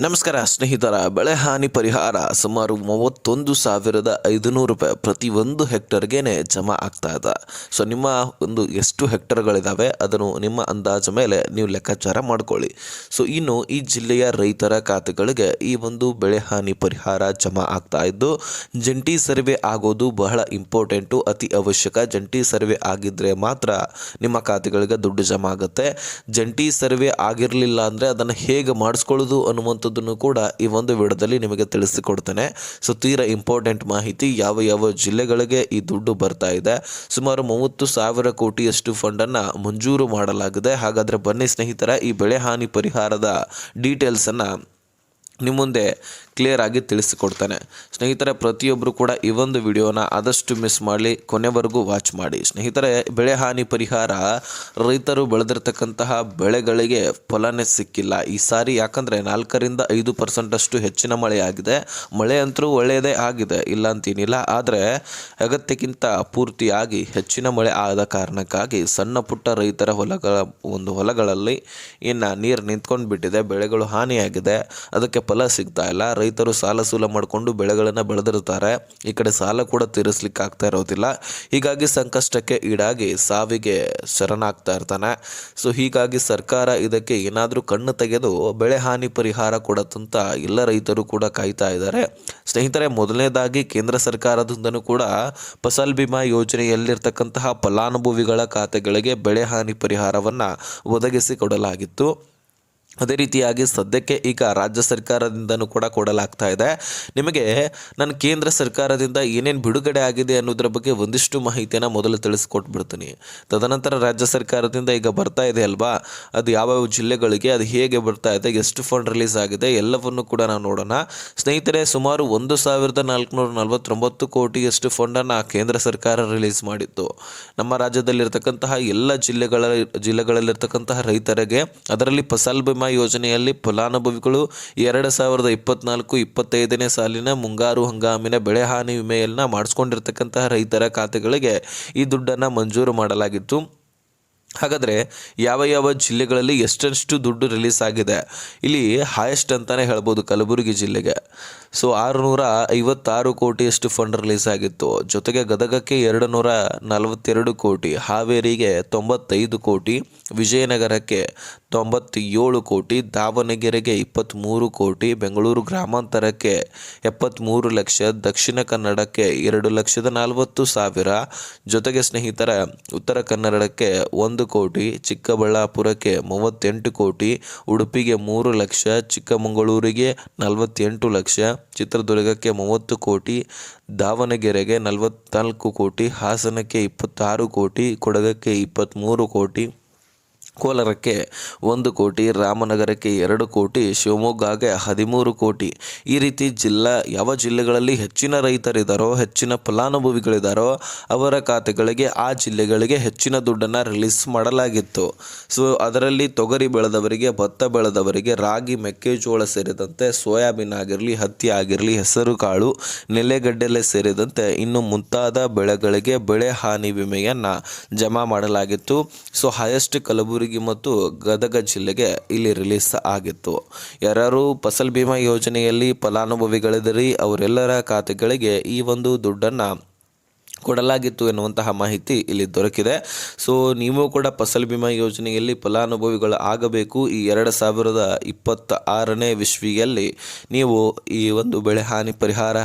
ನಮಸ್ಕಾರ ಸ್ನೇಹಿತರ. ಬೆಳೆ ಹಾನಿ ಪರಿಹಾರ ಸುಮಾರು 31,500 ರೂಪಾಯಿ ಪ್ರತಿ ಒಂದು ಹೆಕ್ಟರ್ಗೆ ಜಮಾ ಆಗ್ತಾ ಇದೆ. ಸೊ ನಿಮ್ಮ ಒಂದು ಎಷ್ಟು ಹೆಕ್ಟರ್ಗಳಿದ್ದಾವೆ ಅದನ್ನು ನಿಮ್ಮ ಅಂದಾಜು ಮೇಲೆ ನೀವು ಲೆಕ್ಕಾಚಾರ ಮಾಡ್ಕೊಳ್ಳಿ. ಸೊ ಇನ್ನು ಈ ಜಿಲ್ಲೆಯ ರೈತರ ಖಾತೆಗಳಿಗೆ ಈ ಒಂದು ಬೆಳೆ ಹಾನಿ ಪರಿಹಾರ ಜಮಾ ಆಗ್ತಾ ಇದ್ದು, ಜಂಟಿ ಸರ್ವೆ ಆಗೋದು ಬಹಳ ಇಂಪಾರ್ಟೆಂಟು, ಅತಿ ಅವಶ್ಯಕ. ಜಂಟಿ ಸರ್ವೆ ಆಗಿದ್ದರೆ ಮಾತ್ರ ನಿಮ್ಮ ಖಾತೆಗಳಿಗೆ ದುಡ್ಡು ಜಮಾ ಆಗುತ್ತೆ. ಜಂಟಿ ಸರ್ವೆ ಆಗಿರಲಿಲ್ಲ ಅಂದರೆ ಅದನ್ನು ಹೇಗೆ ಮಾಡಿಸ್ಕೊಳ್ಳೋದು ಅನ್ನುವಂಥದ್ದನ್ನು ಕೂಡ ಈ ಒಂದು ವಿಡಿಯೋದಲ್ಲಿ ನಿಮಗೆ ತಿಳಿಸಿಕೊಡ್ತೇನೆ. ಸೊ ತೀರಾ ಇಂಪಾರ್ಟೆಂಟ್ ಮಾಹಿತಿ. ಯಾವ ಯಾವ ಜಿಲ್ಲೆಗಳಿಗೆ ಈ ದುಡ್ಡು ಬರ್ತಾ ಇದೆ. ಸುಮಾರು 30,000 ಕೋಟಿಯಷ್ಟು ಫಂಡನ್ನು ಮಂಜೂರು ಮಾಡಲಾಗಿದೆ. ಹಾಗಾದರೆ ಬನ್ನಿ ಸ್ನೇಹಿತರ, ಈ ಬೆಳೆ ಹಾನಿ ಪರಿಹಾರದ ಡೀಟೇಲ್ಸನ್ನು ನಿಮ್ಮ ಮುಂದೆ ಕ್ಲಿಯರ್ ಆಗಿ ತಿಳಿಸಿಕೊಡ್ತಾನೆ. ಸ್ನೇಹಿತರೆ, ಪ್ರತಿಯೊಬ್ಬರು ಕೂಡ ಈ ಒಂದು ವಿಡಿಯೋನ ಆದಷ್ಟು ಮಿಸ್ ಮಾಡಲಿ, ಕೊನೆವರೆಗೂ ವಾಚ್ ಮಾಡಿ. ಸ್ನೇಹಿತರೆ, ಬೆಳೆ ಹಾನಿ ಪರಿಹಾರ ರೈತರು ಬೆಳೆದಿರ್ತಕ್ಕಂತಹ ಬೆಳೆಗಳಿಗೆ ಫಲನೇ ಸಿಕ್ಕಿಲ್ಲ ಈ ಸಾರಿ. ಯಾಕಂದರೆ 4-5% ಅಷ್ಟು ಹೆಚ್ಚಿನ ಮಳೆ ಆಗಿದೆ. ಮಳೆ ಅಂತೂ ಒಳ್ಳೆಯದೇ ಆಗಿದೆ, ಇಲ್ಲ ಅಂತೀನಿಲ್ಲ. ಆದರೆ ಅಗತ್ಯಕ್ಕಿಂತ ಪೂರ್ತಿಯಾಗಿ ಹೆಚ್ಚಿನ ಮಳೆ ಆದ ಕಾರಣಕ್ಕಾಗಿ ಸಣ್ಣ ಪುಟ್ಟ ರೈತರ ಹೊಲಗಳಲ್ಲಿ ಇನ್ನು ನೀರು ನಿಂತ್ಕೊಂಡು ಬಿಟ್ಟಿದೆ. ಬೆಳೆಗಳು ಹಾನಿಯಾಗಿದೆ, ಅದಕ್ಕೆ ಫಲ ಸಿಗ್ತಾ ಇಲ್ಲ. ರೈತರು ಸಾಲ ಸೂಲ ಮಾಡಿಕೊಂಡು ಬೆಳೆಗಳನ್ನು ಬೆಳೆದಿರ್ತಾರೆ. ಈ ಕಡೆ ಸಾಲ ಕೂಡ ತೀರಿಸ್ಲಿಕ್ಕೆ ಆಗ್ತಾ ಇರೋದಿಲ್ಲ. ಹೀಗಾಗಿ ಸಂಕಷ್ಟಕ್ಕೆ ಈಡಾಗಿ ಸಾವಿಗೆ ಶರಣಾಗ್ತಾ ಇರ್ತಾನೆ. ಸೊ ಹೀಗಾಗಿ ಸರ್ಕಾರ ಇದಕ್ಕೆ ಏನಾದರೂ ಕಣ್ಣು ತೆಗೆದು ಬೆಳೆ ಹಾನಿ ಪರಿಹಾರ ಕೊಡತ್ತಂತ ಎಲ್ಲ ರೈತರು ಕೂಡ ಕಾಯ್ತಾ ಇದ್ದಾರೆ. ಸ್ನೇಹಿತರೆ, ಮೊದಲನೇದಾಗಿ ಕೇಂದ್ರ ಸರ್ಕಾರದಿಂದನೂ ಕೂಡ ಫಸಲ್ ಬಿಮಾ ಯೋಜನೆಯಲ್ಲಿರ್ತಕ್ಕಂತಹ ಫಲಾನುಭವಿಗಳ ಖಾತೆಗಳಿಗೆ ಬೆಳೆ ಹಾನಿ ಪರಿಹಾರವನ್ನು ಒದಗಿಸಿ ಕೊಡಲಾಗಿತ್ತು. ಅದೇ ರೀತಿಯಾಗಿ ಸದ್ಯಕ್ಕೆ ಈಗ ರಾಜ್ಯ ಸರ್ಕಾರದಿಂದನೂ ಕೂಡ ಕೊಡಲಾಗ್ತಾ ಇದೆ. ನಿಮಗೆ ನಾನು ಕೇಂದ್ರ ಸರ್ಕಾರದಿಂದ ಏನೇನು ಬಿಡುಗಡೆ ಆಗಿದೆ ಅನ್ನೋದ್ರ ಬಗ್ಗೆ ಒಂದಿಷ್ಟು ಮಾಹಿತಿಯನ್ನು ಮೊದಲು ತಿಳಿಸ್ಕೊಟ್ಬಿಡ್ತೀನಿ. ತದನಂತರ ರಾಜ್ಯ ಸರ್ಕಾರದಿಂದ ಈಗ ಬರ್ತಾ ಇದೆ ಅಲ್ವಾ, ಅದು ಯಾವ್ಯಾವ ಜಿಲ್ಲೆಗಳಿಗೆ, ಅದು ಹೇಗೆ ಬರ್ತಾ ಇದೆ, ಎಷ್ಟು ಫಂಡ್ ರಿಲೀಸ್ ಆಗಿದೆ, ಎಲ್ಲವನ್ನು ಕೂಡ ನಾವು ನೋಡೋಣ. ಸ್ನೇಹಿತರೆ, ಸುಮಾರು 1,449 ಕೋಟಿಯಷ್ಟು ಫಂಡನ್ನು ಕೇಂದ್ರ ಸರ್ಕಾರ ರಿಲೀಸ್ ಮಾಡಿತ್ತು. ನಮ್ಮ ರಾಜ್ಯದಲ್ಲಿರ್ತಕ್ಕಂತಹ ಎಲ್ಲ ಜಿಲ್ಲೆಗಳಲ್ಲಿರ್ತಕ್ಕಂತಹ ರೈತರಿಗೆ, ಅದರಲ್ಲಿ ಫಸಲ್ ಬಿಮಾ ಯೋಜನೆಯಲ್ಲಿ ಫಲಾನುಭವಿಗಳು 2024-25ನೇ ಸಾಲಿನ ಮುಂಗಾರು ಹಂಗಾಮಿನ ಬೆಳೆ ಹಾನಿ ವಿಮೆಯನ್ನ ಮಾಡಿಸ್ಕೊಂಡಿರ್ತಕ್ಕಂತಹ ರೈತರ ಖಾತೆಗಳಿಗೆ ಈ ದುಡ್ಡನ್ನು ಮಂಜೂರು ಮಾಡಲಾಗಿತ್ತು. ಹಾಗಾದರೆ ಯಾವ ಯಾವ ಜಿಲ್ಲೆಗಳಲ್ಲಿ ಎಷ್ಟೆಷ್ಟು ದುಡ್ಡು ರಿಲೀಸ್ ಆಗಿದೆ? ಇಲ್ಲಿ ಹೈಯೆಸ್ಟ್ ಅಂತಲೇ ಹೇಳ್ಬೋದು ಕಲಬುರಗಿ ಜಿಲ್ಲೆಗೆ. ಸೊ 656 ಕೋಟಿಯಷ್ಟು ಫಂಡ್ ರಿಲೀಸ್ ಆಗಿತ್ತು. ಜೊತೆಗೆ ಗದಗಕ್ಕೆ 242 ಕೋಟಿ, ಹಾವೇರಿಗೆ 95 ಕೋಟಿ, ವಿಜಯನಗರಕ್ಕೆ 97 ಕೋಟಿ, ದಾವಣಗೆರೆಗೆ 23 ಕೋಟಿ, ಬೆಂಗಳೂರು ಗ್ರಾಮಾಂತರಕ್ಕೆ 73 ಲಕ್ಷ, ದಕ್ಷಿಣ ಕನ್ನಡಕ್ಕೆ 2,40,000, ಜೊತೆಗೆ ಸ್ನೇಹಿತರ ಉತ್ತರ ಕನ್ನಡಕ್ಕೆ 1 ಕೋಟಿ, ಚಿಕ್ಕಬಳ್ಳಾಪುರಕ್ಕೆ 38 ಕೋಟಿ, ಉಡುಪಿಗೆ 3 ಲಕ್ಷ, ಚಿಕ್ಕಮಗಳೂರಿಗೆ 48 ಲಕ್ಷ, ಚಿತ್ರದುರ್ಗಕ್ಕೆ 30 ಕೋಟಿ, ದಾವಣಗೆರೆಗೆ 44 ಕೋಟಿ, ಹಾಸನಕ್ಕೆ 26 ಕೋಟಿ, ಕೊಡಗಕ್ಕೆ 23 ಕೋಟಿ, ಕೋಲಾರಕ್ಕೆ 1 ಕೋಟಿ, ರಾಮನಗರಕ್ಕೆ 2 ಕೋಟಿ, ಶಿವಮೊಗ್ಗಗೆ 13 ಕೋಟಿ. ಈ ರೀತಿ ಯಾವ ಜಿಲ್ಲೆಗಳಲ್ಲಿ ಹೆಚ್ಚಿನ ರೈತರಿದ್ದಾರೋ, ಹೆಚ್ಚಿನ ಫಲಾನುಭವಿಗಳಿದ್ದಾರೋ ಅವರ ಖಾತೆಗಳಿಗೆ, ಆ ಜಿಲ್ಲೆಗಳಿಗೆ ಹೆಚ್ಚಿನ ದುಡ್ಡನ್ನು ರಿಲೀಸ್ ಮಾಡಲಾಗಿತ್ತು. ಸೊ ಅದರಲ್ಲಿ ತೊಗರಿ ಬೆಳೆದವರಿಗೆ, ಭತ್ತ ಬೆಳೆದವರಿಗೆ, ರಾಗಿ, ಮೆಕ್ಕೆಜೋಳ ಸೇರಿದಂತೆ ಸೋಯಾಬೀನ್ ಆಗಿರಲಿ, ಹತ್ತಿ ಆಗಿರಲಿ, ಹೆಸರು ಕಾಳು, ನೆಲೆಗಡ್ಡೆಲೆ ಸೇರಿದಂತೆ ಇನ್ನು ಮುಂತಾದ ಬೆಳೆಗಳಿಗೆ ಬೆಳೆ ಹಾನಿ ವಿಮೆಯನ್ನು ಜಮಾ ಮಾಡಲಾಗಿತ್ತು. ಸೊ ಹೈಯೆಸ್ಟ್ ಕಲಬುರಗಿ ಮತ್ತು ಗದಗ ಜಿಲ್ಲೆಗೆ ಇಲ್ಲಿ ರಿಲೀಸ್ ಆಗಿತ್ತು. ಯಾರು ಫಸಲ್ ಬಿಮಾ ಯೋಜನೆಯಲ್ಲಿ ಫಲಾನುಭವಿಗಳಿದ್ದರೆ ಅವರೆಲ್ಲರ ಖಾತೆಗಳಿಗೆ ಈ ಒಂದು ದುಡ್ಡನ್ನು ಕೊಡಲಾಗಿತ್ತು ಎನ್ನುವಂತಹ ಮಾಹಿತಿ ಇಲ್ಲಿ ದೊರಕಿದೆ. ಸೊ ನೀವು ಕೂಡ ಫಸಲ್ ಬಿಮಾ ಯೋಜನೆಯಲ್ಲಿ ಫಲಾನುಭವಿಗಳು ಆಗಬೇಕು. ಈ 2026ನೇ ಇಸ್ವಿಯಲ್ಲಿ ನೀವು ಈ ಒಂದು ಬೆಳೆ ಹಾನಿ ಪರಿಹಾರ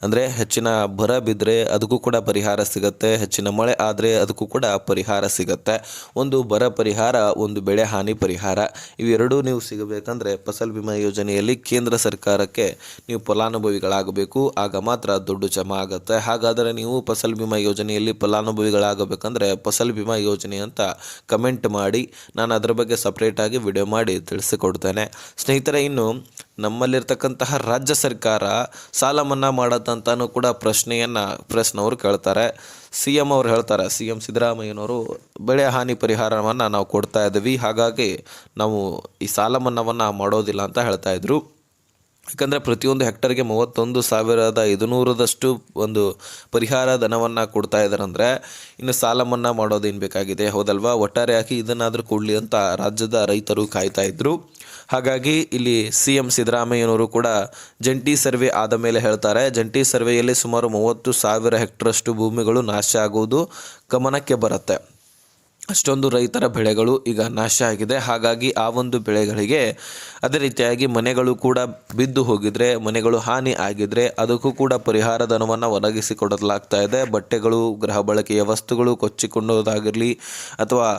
ಅಂದರೆ ಹೆಚ್ಚಿನ ಬರ ಬಿದ್ದರೆ ಅದಕ್ಕೂ ಕೂಡ ಪರಿಹಾರ ಸಿಗುತ್ತೆ, ಹೆಚ್ಚಿನ ಮಳೆ ಆದರೆ ಅದಕ್ಕೂ ಕೂಡ ಪರಿಹಾರ ಸಿಗುತ್ತೆ. ಒಂದು ಬರ ಪರಿಹಾರ, ಒಂದು ಬೆಳೆ ಹಾನಿ ಪರಿಹಾರ, ಇವೆರಡೂ ನೀವು ಸಿಗಬೇಕಂದ್ರೆ ಫಸಲ್ ಬಿಮಾ ಯೋಜನೆಯಲ್ಲಿ ಕೇಂದ್ರ ಸರ್ಕಾರಕ್ಕೆ ನೀವು ಫಲಾನುಭವಿಗಳಾಗಬೇಕು. ಆಗ ಮಾತ್ರ ದುಡ್ಡು ಜಮಾ ಆಗುತ್ತೆ. ಹಾಗಾದರೆ ನೀವು ಫಸಲ್ ಬಿಮಾ ಯೋಜನೆಯಲ್ಲಿ ಫಲಾನುಭವಿಗಳಾಗಬೇಕಂದ್ರೆ ಫಸಲ್ ಬಿಮಾ ಯೋಜನೆ ಅಂತ ಕಮೆಂಟ್ ಮಾಡಿ, ನಾನು ಅದರ ಬಗ್ಗೆ ಸಪ್ರೇಟಾಗಿ ವಿಡಿಯೋ ಮಾಡಿ ತಿಳಿಸಿಕೊಡ್ತೇನೆ. ಸ್ನೇಹಿತರೆ, ಇನ್ನು ನಮ್ಮಲ್ಲಿರ್ತಕ್ಕಂತಹ ರಾಜ್ಯ ಸರ್ಕಾರ ಸಾಲ ಮನ್ನಾ ಮಾಡತ್ತಂತನೂ ಕೂಡ ಪ್ರೆಸ್ನವರು ಕೇಳ್ತಾರೆ. CM ಅವರು ಹೇಳ್ತಾರೆ, CM ಸಿದ್ದರಾಮಯ್ಯನವರು ಬೆಳೆ ಹಾನಿ ಪರಿಹಾರವನ್ನು ನಾವು ಕೊಡ್ತಾ ಇದ್ದೀವಿ, ಹಾಗಾಗಿ ನಾವು ಈ ಸಾಲ ಮನ್ನಾವನ್ನು ಮಾಡೋದಿಲ್ಲ ಅಂತ ಹೇಳ್ತಾ ಇದ್ರು. ಯಾಕಂದರೆ ಪ್ರತಿಯೊಂದು ಹೆಕ್ಟರ್ಗೆ 31,500ದಷ್ಟು ಒಂದು ಪರಿಹಾರ ಧನವನ್ನು ಕೊಡ್ತಾ ಇದ್ದಾರೆ. ಅಂದರೆ ಇನ್ನು ಸಾಲ ಮನ್ನಾ ಮಾಡೋದೇನು ಬೇಕಾಗಿದೆ, ಹೌದಲ್ವಾ? ಒಟ್ಟಾರೆಯಾಗಿ ಇದನ್ನಾದರೂ ಕೊಡಲಿ ಅಂತ ರಾಜ್ಯದ ರೈತರು ಕಾಯ್ತಾ ಇದ್ದರು. ಹಾಗಾಗಿ ಇಲ್ಲಿ CM ಸಿದ್ದರಾಮಯ್ಯನವರು ಕೂಡ ಜಂಟಿ ಸರ್ವೆ ಆದ ಮೇಲೆ ಹೇಳ್ತಾರೆ, ಜಂಟಿ ಸರ್ವೆಯಲ್ಲಿ ಸುಮಾರು 30,000 ಹೆಕ್ಟರಷ್ಟು ಭೂಮಿಗಳು ನಾಶ ಆಗುವುದು ಗಮನಕ್ಕೆ ಬರುತ್ತೆ. ಅಷ್ಟೊಂದು ರೈತರ ಬೆಳೆಗಳು ಈಗ ನಾಶ ಆಗಿದೆ. ಹಾಗಾಗಿ ಆ ಒಂದು ಬೆಳೆಗಳಿಗೆ ಅದೇ ರೀತಿಯಾಗಿ ಮನೆಗಳು ಕೂಡ ಬಿದ್ದು ಹೋಗಿದ್ರೆ, ಮನೆಗಳು ಹಾನಿ ಆಗಿದ್ರೆ ಅದಕ್ಕೂ ಕೂಡ ಪರಿಹಾರ ಧನವನ್ನು ಒದಗಿಸಿಕೊಡಲಾಗ್ತಾ ಇದೆ. ಬಟ್ಟೆಗಳು, ಗೃಹ ಬಳಕೆಯ ವಸ್ತುಗಳು ಕೊಚ್ಚಿಕೊಂಡೋದಾಗಿರಲಿ ಅಥವಾ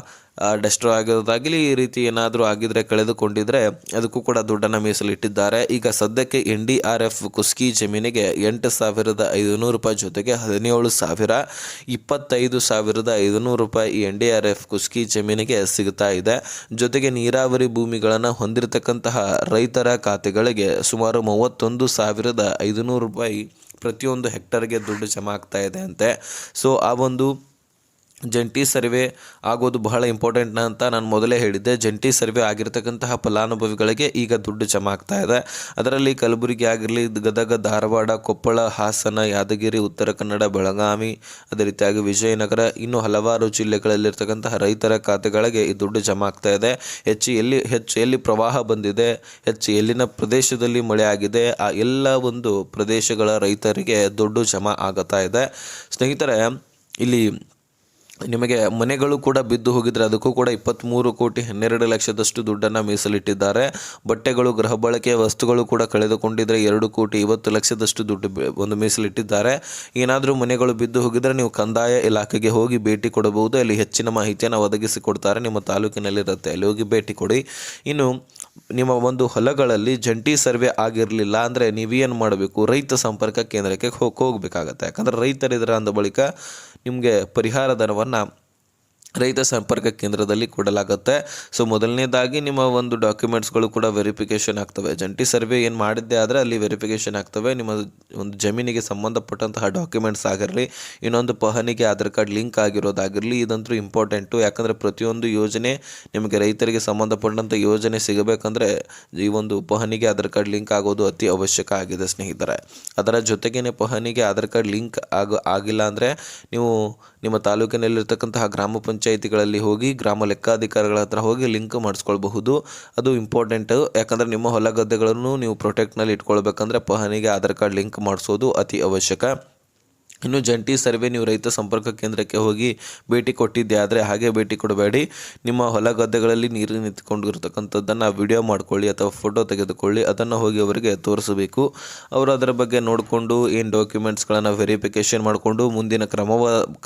ಡೆಸ್ಟ್ರಾಯ್ ಆಗಿರೋದಾಗಲಿ, ಈ ರೀತಿ ಏನಾದರೂ ಆಗಿದ್ರೆ, ಕಳೆದುಕೊಂಡಿದ್ರೆ ಅದಕ್ಕೂ ಕೂಡ ದುಡ್ಡನ್ನು ಮೀಸಲಿಟ್ಟಿದ್ದಾರೆ. ಈಗ ಸದ್ಯಕ್ಕೆ NDRF ಕುಸ್ಕಿ ಜಮೀನಿಗೆ 8,500 ರೂಪಾಯಿ ಜೊತೆಗೆ 17,000, 25,500 ರೂಪಾಯಿ ಈ NDRF ಕುಸ್ಕಿ ಜಮೀನಿಗೆ ಸಿಗ್ತಾ ಇದೆ. ಜೊತೆಗೆ ನೀರಾವರಿ ಭೂಮಿಗಳನ್ನು ಹೊಂದಿರತಕ್ಕಂತಹ ರೈತರ ಖಾತೆಗಳಿಗೆ ಸುಮಾರು 31,500 ರೂಪಾಯಿ ಪ್ರತಿಯೊಂದು ಹೆಕ್ಟರ್ಗೆ ದುಡ್ಡು ಜಮಾ ಆಗ್ತಾ ಇದೆ ಅಂತೆ. ಸೊ ಆ ಒಂದು ಜಂಟಿ ಸರ್ವೆ ಆಗೋದು ಬಹಳ ಇಂಪಾರ್ಟೆಂಟ್ ಅಂತ ನಾನು ಮೊದಲೇ ಹೇಳಿದ್ದೆ. ಜಂಟಿ ಸರ್ವೆ ಆಗಿರ್ತಕ್ಕಂತಹ ಫಲಾನುಭವಿಗಳಿಗೆ ಈಗ ದುಡ್ಡು ಜಮಾ ಆಗ್ತಾ ಇದೆ. ಅದರಲ್ಲಿ ಕಲಬುರಗಿ ಆಗಿರಲಿ, ಗದಗ, ಧಾರವಾಡ, ಕೊಪ್ಪಳ, ಹಾಸನ, ಯಾದಗಿರಿ, ಉತ್ತರ ಕನ್ನಡ, ಬೆಳಗಾವಿ, ಅದೇ ರೀತಿಯಾಗಿ ವಿಜಯನಗರ, ಇನ್ನು ಹಲವಾರು ಜಿಲ್ಲೆಗಳಲ್ಲಿರ್ತಕ್ಕಂತಹ ರೈತರ ಖಾತೆಗಳಿಗೆ ಈ ದುಡ್ಡು ಜಮಾ ಆಗ್ತಾ ಇದೆ. ಹೆಚ್ಚು ಎಲ್ಲಿ ಪ್ರವಾಹ ಬಂದಿದೆ, ಎಲ್ಲಿನ ಪ್ರದೇಶದಲ್ಲಿ ಮಳೆ ಆಗಿದೆ, ಆ ಎಲ್ಲ ಒಂದು ಪ್ರದೇಶಗಳ ರೈತರಿಗೆ ದುಡ್ಡು ಜಮಾ ಆಗುತ್ತಾ ಇದೆ. ಸ್ನೇಹಿತರೆ, ಇಲ್ಲಿ ನಿಮಗೆ ಮನೆಗಳು ಕೂಡ ಬಿದ್ದು ಹೋಗಿದ್ರೆ ಅದಕ್ಕೂ ಕೂಡ 23,12,00,000ದಷ್ಟು ದುಡ್ಡನ್ನು ಮೀಸಲಿಟ್ಟಿದ್ದಾರೆ. ಬಟ್ಟೆಗಳು, ಗೃಹ ಬಳಕೆಯ ವಸ್ತುಗಳು ಕೂಡ ಕಳೆದುಕೊಂಡಿದ್ರೆ 2,20,00,000ದಷ್ಟು ದುಡ್ಡು ಒಂದು ಮೀಸಲಿಟ್ಟಿದ್ದಾರೆ. ಏನಾದರೂ ಮನೆಗಳು ಬಿದ್ದು ಹೋಗಿದ್ರೆ ನೀವು ಕಂದಾಯ ಇಲಾಖೆಗೆ ಹೋಗಿ ಭೇಟಿ ಕೊಡಬಹುದು. ಅಲ್ಲಿ ಹೆಚ್ಚಿನ ಮಾಹಿತಿಯನ್ನು ಒದಗಿಸಿಕೊಡ್ತಾರೆ. ನಿಮ್ಮ ತಾಲೂಕಿನಲ್ಲಿರುತ್ತೆ, ಅಲ್ಲಿ ಹೋಗಿ ಭೇಟಿ ಕೊಡಿ. ಇನ್ನು ನಿಮ್ಮ ಒಂದು ಹೊಲಗಳಲ್ಲಿ ಜಂಟಿ ಸರ್ವೆ ಆಗಿರಲಿಲ್ಲ ಅಂದರೆ ನೀವೇನು ಮಾಡಬೇಕು, ರೈತ ಸಂಪರ್ಕ ಕೇಂದ್ರಕ್ಕೆ ಹೋಗಬೇಕಾಗತ್ತೆ. ಯಾಕಂದರೆ ರೈತರಿದ್ರೆ ಅಂದ ಬಳಿಕ ನಿಮಗೆ ಪರಿಹಾರ ಧನವನ್ನು ರೈತ ಸಂಪರ್ಕ ಕೇಂದ್ರದಲ್ಲಿ ಕೊಡಲಾಗುತ್ತೆ. ಸೊ ಮೊದಲನೇದಾಗಿ ನಿಮ್ಮ ಒಂದು ಡಾಕ್ಯುಮೆಂಟ್ಸ್ಗಳು ಕೂಡ ವೆರಿಫಿಕೇಷನ್ ಆಗ್ತವೆ. ಜಂಟಿ ಸರ್ವೆ ಏನು ಮಾಡಿದ್ದೆ ಆದರೆ ಅಲ್ಲಿ ವೆರಿಫಿಕೇಷನ್ ಆಗ್ತವೆ. ನಿಮ್ಮ ಒಂದು ಜಮೀನಿಗೆ ಸಂಬಂಧಪಟ್ಟಂತಹ ಡಾಕ್ಯುಮೆಂಟ್ಸ್ ಆಗಿರಲಿ, ಇನ್ನೊಂದು ಪಹಣಿಗೆ ಆಧಾರ್ ಕಾರ್ಡ್ ಲಿಂಕ್ ಆಗಿರೋದಾಗಿರಲಿ, ಇದಂತೂ ಇಂಪಾರ್ಟೆಂಟು. ಯಾಕಂದರೆ ಪ್ರತಿಯೊಂದು ಯೋಜನೆ ನಿಮಗೆ ರೈತರಿಗೆ ಸಂಬಂಧಪಟ್ಟಂಥ ಯೋಜನೆ ಸಿಗಬೇಕಂದ್ರೆ ಈ ಒಂದು ಪಹಣಿಗೆ ಆಧಾರ್ ಕಾರ್ಡ್ ಲಿಂಕ್ ಆಗೋದು ಅತಿ ಅವಶ್ಯಕ ಆಗಿದೆ ಸ್ನೇಹಿತರೆ. ಅದರ ಜೊತೆಗೇ ಪಹಣಿಗೆ ಆಧಾರ್ ಕಾರ್ಡ್ ಲಿಂಕ್ ಆಗಿಲ್ಲ ಅಂದರೆ ನೀವು ನಿಮ್ಮ ತಾಲೂಕಿನಲ್ಲಿರ್ತಕ್ಕಂತಹ ಗ್ರಾಮ ಪಂಚಾಯಿತಿಗಳಲ್ಲಿ ಹೋಗಿ ಗ್ರಾಮ ಲೆಕ್ಕಾಧಿಕಾರಿಗಳ ಹತ್ರ ಹೋಗಿ ಲಿಂಕ್ ಮಾಡಿಸ್ಕೊಳ್ಬಹುದು. ಅದು ಇಂಪಾರ್ಟೆಂಟು. ಯಾಕಂದರೆ ನಿಮ್ಮ ಹೊಲ ಗದ್ದೆಗಳನ್ನು ನೀವು ಪ್ರೊಟೆಕ್ಟ್ನಲ್ಲಿ ಇಟ್ಕೊಳ್ಬೇಕಂದ್ರೆ ಪಹಣಿಗೆ ಆಧಾರ್ ಕಾರ್ಡ್ ಲಿಂಕ್ ಮಾಡಿಸೋದು ಅತಿ ಅವಶ್ಯಕ. ಇನ್ನು ಜಂಟಿ ಸರ್ವೆ ನೀವು ರೈತ ಸಂಪರ್ಕ ಕೇಂದ್ರಕ್ಕೆ ಹೋಗಿ ಭೇಟಿ ಕೊಟ್ಟಿದ್ದೆ ಆದರೆ ಹಾಗೆ ಭೇಟಿ ಕೊಡಬೇಡಿ. ನಿಮ್ಮ ಹೊಲ ಗದ್ದೆಗಳಲ್ಲಿ ನೀರು ನಿಂತ್ಕೊಂಡಿರ್ತಕ್ಕಂಥದ್ದನ್ನು ವಿಡಿಯೋ ಮಾಡ್ಕೊಳ್ಳಿ ಅಥವಾ ಫೋಟೋ ತೆಗೆದುಕೊಳ್ಳಿ. ಅದನ್ನು ಹೋಗಿ ಅವರಿಗೆ ತೋರಿಸಬೇಕು. ಅವರು ಅದರ ಬಗ್ಗೆ ನೋಡಿಕೊಂಡು ಏನು ಡಾಕ್ಯುಮೆಂಟ್ಸ್ಗಳನ್ನು ವೆರಿಫಿಕೇಷನ್ ಮಾಡಿಕೊಂಡು ಮುಂದಿನ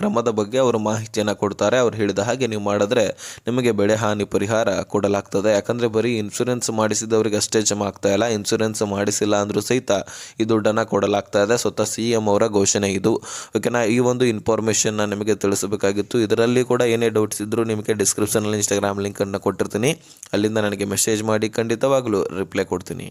ಕ್ರಮದ ಬಗ್ಗೆ ಅವರು ಮಾಹಿತಿಯನ್ನು ಕೊಡ್ತಾರೆ. ಅವ್ರು ಹೇಳಿದ ಹಾಗೆ ನೀವು ಮಾಡಿದ್ರೆ ನಿಮಗೆ ಬೆಳೆ ಹಾನಿ ಪರಿಹಾರ ಕೊಡಲಾಗ್ತದೆ. ಯಾಕಂದರೆ ಬರೀ ಇನ್ಶೂರೆನ್ಸ್ ಮಾಡಿಸಿದವರಿಗೆ ಅಷ್ಟೇ ಜಮಾ ಆಗ್ತಾ ಇಲ್ಲ, ಇನ್ಶೂರೆನ್ಸ್ ಮಾಡಿಸಿಲ್ಲ ಅಂದರೂ ಸಹಿತ ಈ ದುಡ್ಡನ್ನು ಕೊಡಲಾಗ್ತಾ ಇದೆ. ಸ್ವತಃ CM ಅವರ ಘೋಷಣೆ ಇದು. ಓಕೆನಾ, ಈ ಒಂದು ಇನ್ಫಾರ್ಮೇಷನ್ನ ನಿಮಗೆ ತಿಳಿಸಬೇಕಾಗಿತ್ತು. ಇದರಲ್ಲಿ ಕೂಡ ಏನೇ ಡೌಟ್ಸ್ ಇದ್ದರೂ ನಿಮಗೆ ಡಿಸ್ಕ್ರಿಪ್ಷನಲ್ಲಿ Instagram ಲಿಂಕನ್ನು ಕೊಟ್ಟಿರ್ತೀನಿ. ಅಲ್ಲಿಂದ ನನಗೆ ಮೆಸೇಜ್ ಮಾಡಿ, ಖಂಡಿತವಾಗಲೂ ರಿಪ್ಲೈ ಕೊಡ್ತೀನಿ.